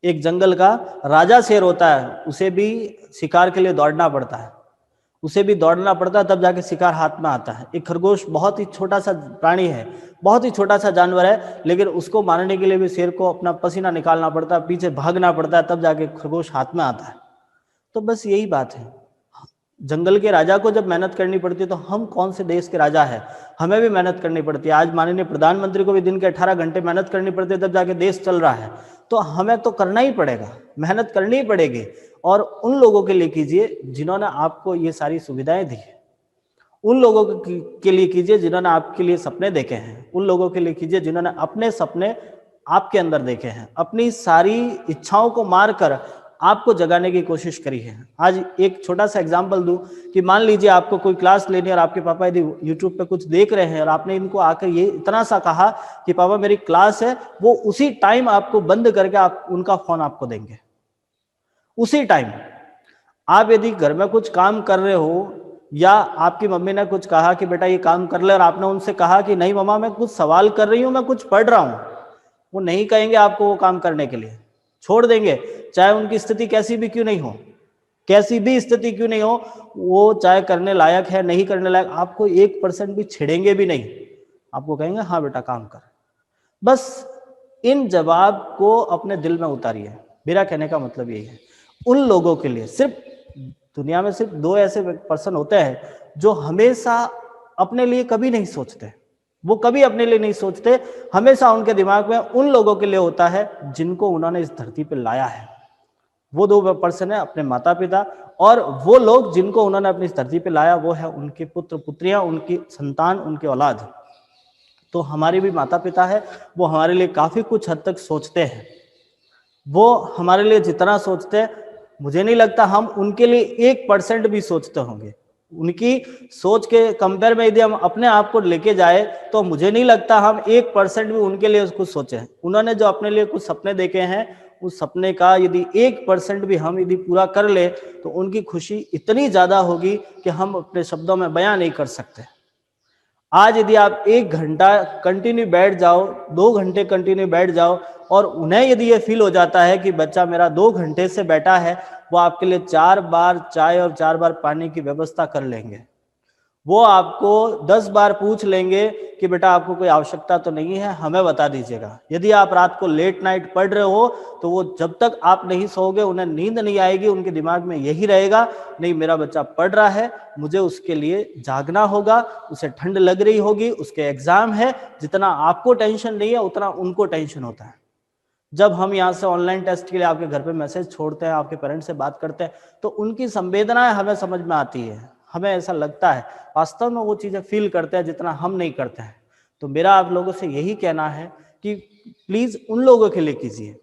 एक जंगल का राजा शेर होता है, उसे भी शिकार के लिए दौड़ना पड़ता है, उसे भी दौड़ना पड़ता है, तब जाके शिकार हाथ में आता है। एक खरगोश बहुत ही छोटा सा प्राणी है, बहुत ही छोटा सा जानवर है, लेकिन उसको मारने के लिए भी शेर को अपना पसीना निकालना पड़ता है, पीछे भागना पड़ता है, तब जाके खरगोश हाथ में आता है। तो बस यही बात है, जंगल के राजा को जब मेहनत करनी पड़ती है तो हम कौन से देश के राजा है, हमें भी मेहनत करनी पड़ती है। आज माननीय प्रधानमंत्री को भी दिन के 18 घंटे मेहनत करनी पड़ती है, तब जाके देश चल रहा है। तो हमें तो करना ही पड़ेगा, मेहनत करनी ही पड़ेगी। और उन लोगों के लिए कीजिए जिन्होंने आपको ये सारी सुविधाएं दी है, उन लोगों के लिए कीजिए जिन्होंने आपके लिए सपने देखे हैं, उन लोगों के लिए कीजिए जिन्होंने अपने सपने आपके अंदर देखे हैं, अपनी सारी इच्छाओं को मारकर आपको जगाने की कोशिश करी है। आज एक छोटा सा एग्जांपल दूं कि मान लीजिए आपको कोई क्लास लेनी है और आपके पापा यदि यूट्यूब पे कुछ देख रहे हैं और आपने इनको आकर ये इतना सा कहा कि पापा मेरी क्लास है, वो उसी टाइम आपको बंद करके आप उनका फोन आपको देंगे। उसी टाइम आप यदि घर में कुछ काम कर रहे हो या आपकी मम्मी ने कुछ कहा कि बेटा ये काम कर ले, और आपने उनसे कहा कि नहीं मम्मा मैं कुछ सवाल कर रही हूं, मैं कुछ पढ़ रहा हूं, वो नहीं कहेंगे आपको वो काम करने के लिए, छोड़ देंगे। चाहे उनकी स्थिति कैसी भी क्यों नहीं हो, कैसी भी स्थिति क्यों नहीं हो, वो चाहे करने लायक है नहीं करने लायक, आपको 1% भी छेड़ेंगे भी नहीं, आपको कहेंगे हाँ बेटा काम कर। बस इन जवाब को अपने दिल में उतारिए। मेरा कहने का मतलब यही है। उन लोगों के लिए सिर्फ दुनिया में सिर्फ 2 ऐसे पर्सन होते हैं जो हमेशा अपने लिए कभी नहीं सोचते, वो कभी अपने लिए नहीं सोचते, हमेशा उनके दिमाग में उन लोगों के लिए होता है जिनको उन्होंने इस धरती पर लाया है। वो 2 पर्सन है, अपने माता पिता, और वो लोग जिनको उन्होंने अपनी इस धरती पर लाया वो है उनके पुत्र पुत्रियां, उनकी संतान, उनके औलाद। तो हमारे भी माता पिता है, वो हमारे लिए काफी कुछ हद तक सोचते हैं। वो हमारे लिए जितना सोचते हैं, मुझे नहीं लगता हम उनके लिए 1% भी सोचते होंगे। उनकी सोच के कंपेयर में यदि हम अपने आप को लेके जाए तो मुझे नहीं लगता हम 1% भी उनके लिए कुछ सोचे। उन्होंने जो अपने लिए कुछ सपने देखे हैं, उस सपने का यदि 1% भी हम यदि पूरा कर ले तो उनकी खुशी इतनी ज्यादा होगी कि हम अपने शब्दों में बयां नहीं कर सकते। आज यदि आप 1 घंटा कंटिन्यू बैठ जाओ, 2 घंटे कंटिन्यू बैठ जाओ, और उन्हें यदि ये फील हो जाता है कि बच्चा मेरा 2 घंटे से बैठा है, वो आपके लिए 4 बार चाय और 4 बार पानी की व्यवस्था कर लेंगे। वो आपको 10 बार पूछ लेंगे कि बेटा आपको कोई आवश्यकता तो नहीं है, हमें बता दीजिएगा। यदि आप रात को लेट नाइट पढ़ रहे हो तो वो जब तक आप नहीं सोओगे उन्हें नींद नहीं आएगी, उनके दिमाग में यही रहेगा नहीं मेरा बच्चा पढ़ रहा है, मुझे उसके लिए जागना होगा, उसे ठंड लग रही होगी, उसके एग्जाम है। जितना आपको टेंशन नहीं है उतना उनको टेंशन होता है। जब हम यहाँ से ऑनलाइन टेस्ट के लिए आपके घर पे मैसेज छोड़ते हैं, आपके पेरेंट्स से बात करते हैं, तो उनकी संवेदनाएं हमें समझ में आती है, हमें ऐसा लगता है वास्तव में वो चीजें फील करते हैं जितना हम नहीं करते हैं। तो मेरा आप लोगों से यही कहना है कि प्लीज उन लोगों के लिए कीजिए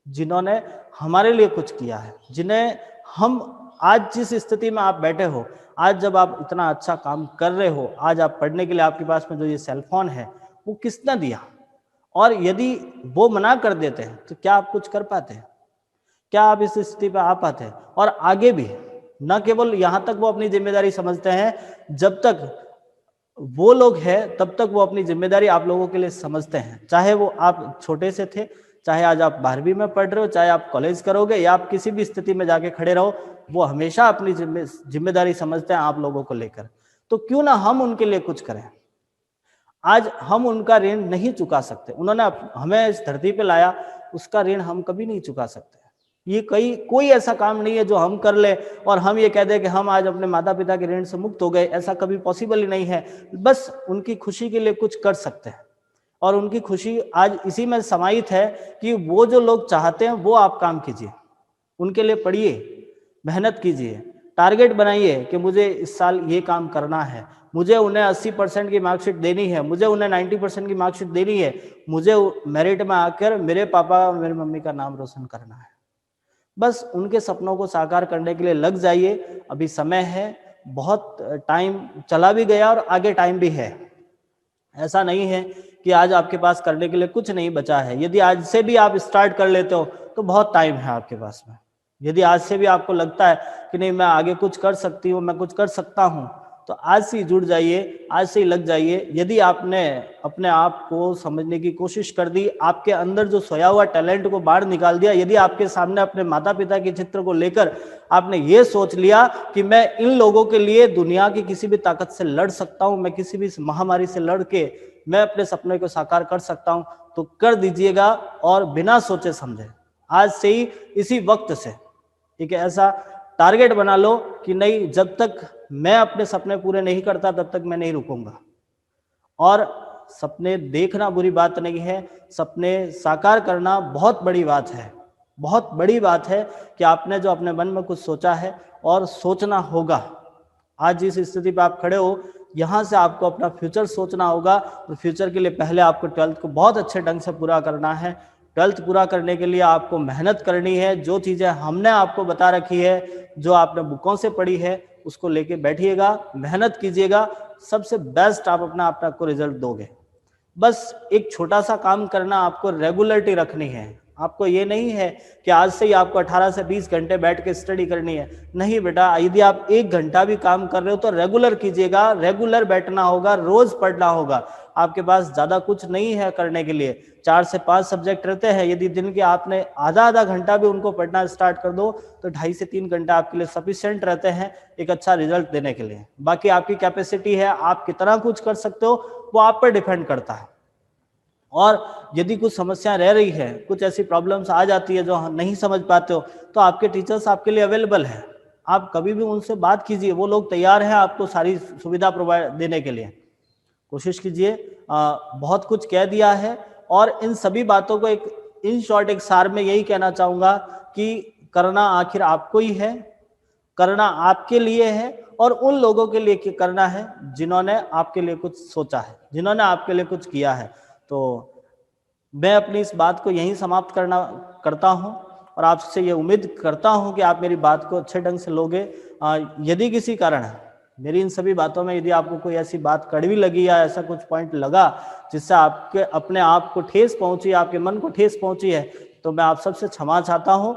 जिन्होंने हमारे लिए कुछ किया है, जिन्हें हम आज जिस स्थिति में आप बैठे हो, आज जब आप इतना अच्छा काम कर रहे हो, आज आप पढ़ने के लिए आपके पास में जो ये सेलफोन है वो किसने दिया, और यदि वो मना कर देते हैं तो क्या आप कुछ कर पाते हैं, क्या आप इस स्थिति पे आ पाते हैं। और आगे भी न केवल यहाँ तक वो अपनी जिम्मेदारी समझते हैं, जब तक वो लोग हैं तब तक वो अपनी जिम्मेदारी आप लोगों के लिए समझते हैं। चाहे वो आप छोटे से थे, चाहे आज आप 12वीं में पढ़ रहे हो, चाहे आप कॉलेज करोगे या आप किसी भी स्थिति में जाके खड़े रहो, वो हमेशा अपनी जिम्मेदारी समझते हैं आप लोगों को लेकर। तो क्यों ना हम उनके लिए कुछ करें। आज हम उनका ऋण नहीं चुका सकते, उन्होंने हमें इस धरती पे लाया, उसका ऋण हम कभी नहीं चुका सकते। ये कोई ऐसा काम नहीं है जो हम कर ले और हम ये कह दें कि हम आज अपने माता पिता के ऋण से मुक्त हो गए, ऐसा कभी पॉसिबल ही नहीं है। बस उनकी खुशी के लिए कुछ कर सकते हैं, और उनकी खुशी आज इसी में समाहित है कि वो जो लोग चाहते हैं वो आप काम कीजिए, उनके लिए पढ़िए, मेहनत कीजिए, टारगेट बनाइए कि मुझे इस साल ये काम करना है, मुझे उन्हें 80% की मार्कशीट देनी है, मुझे उन्हें 90% की मार्कशीट देनी है, मुझे मेरिट में आकर मेरे पापा और मेरी मम्मी का नाम रोशन करना है। बस उनके सपनों को साकार करने के लिए लग जाइए, अभी समय है, बहुत टाइम चला भी गया और आगे टाइम भी है। ऐसा नहीं है कि आज आपके पास करने के लिए कुछ नहीं बचा है। यदि आज से भी आप स्टार्ट कर लेते हो तो बहुत टाइम है आपके पास में। यदि आज से भी आपको लगता है कि नहीं मैं आगे कुछ कर सकती हूँ, मैं कुछ कर सकता हूँ, तो आज से ही जुड़ जाइए, आज से ही लग जाइए। यदि आपने अपने आप को समझने की कोशिश कर दी, आपके अंदर जो सोया हुआ टैलेंट को बाहर निकाल दिया, यदि आपके सामने अपने माता पिता के चित्र को लेकर आपने ये सोच लिया कि मैं इन लोगों के लिए दुनिया की किसी भी ताकत से लड़ सकता हूं, मैं किसी भी महामारी से लड़ के मैं अपने सपने को साकार कर सकता हूं, तो कर दीजिएगा। और बिना सोचे समझे आज से ही इसी वक्त से एक ऐसा टारगेट बना लो कि नहीं, जब तक मैं अपने सपने पूरे नहीं करता तब तक मैं नहीं रुकूंगा। और सपने देखना बुरी बात नहीं है, सपने साकार करना बहुत बड़ी बात है। बहुत बड़ी बात है कि आपने जो अपने मन में कुछ सोचा है और सोचना होगा। आज जिस स्थिति पे आप खड़े हो, यहाँ से आपको अपना फ्यूचर सोचना होगा। और फ्यूचर के लिए पहले आपको 12th को बहुत अच्छे ढंग से पूरा करना है। 12th पूरा करने के लिए आपको मेहनत करनी है। जो चीज़ें हमने आपको बता रखी है, जो आपने बुकों से पढ़ी है, उसको लेके बैठिएगा, मेहनत कीजिएगा, सबसे बेस्ट आप अपना आपको रिजल्ट दोगे। बस एक छोटा सा काम करना, आपको रेगुलरिटी रखनी है। आपको ये नहीं है कि आज से ही आपको 18 से 20 घंटे बैठ के स्टडी करनी है। नहीं बेटा, यदि आप 1 घंटा भी काम कर रहे हो तो रेगुलर कीजिएगा, रेगुलर बैठना होगा, रोज पढ़ना होगा। आपके पास ज्यादा कुछ नहीं है करने के लिए, 4 से 5 सब्जेक्ट रहते हैं। यदि दिन के आपने आधा घंटा भी उनको पढ़ना स्टार्ट कर दो तो 2.5 से 3 घंटा आपके लिए सफिशिएंट रहते हैं एक अच्छा रिजल्ट देने के लिए। बाकी आपकी कैपेसिटी है, आप कितना कुछ कर सकते हो वो आप पर डिपेंड करता है। और यदि कुछ समस्या रह रही है, कुछ ऐसी प्रॉब्लम्स आ जाती है जो नहीं समझ पाते हो, तो आपके टीचर्स आपके लिए अवेलेबल है। आप कभी भी उनसे बात कीजिए, वो लोग तैयार हैं आपको सारी सुविधा प्रोवाइड देने के लिए। कोशिश कीजिए। बहुत कुछ कह दिया है और इन सभी बातों को एक इन शॉर्ट एक सार में यही कहना चाहूंगा कि करना आखिर आपको ही है, करना आपके लिए है और उन लोगों के लिए करना है जिन्होंने आपके लिए कुछ सोचा है, जिन्होंने आपके लिए कुछ किया है। तो मैं अपनी इस बात को यहीं समाप्त करता हूं और आपसे ये उम्मीद करता हूं कि आप मेरी बात को अच्छे ढंग से लोगे। यदि किसी कारण मेरी इन सभी बातों में यदि आपको कोई ऐसी बात कड़वी लगी या ऐसा कुछ पॉइंट लगा जिससे आपके अपने आप को ठेस पहुंची, आपके मन को ठेस पहुंची है, तो मैं आप सबसे क्षमा चाहता हूं।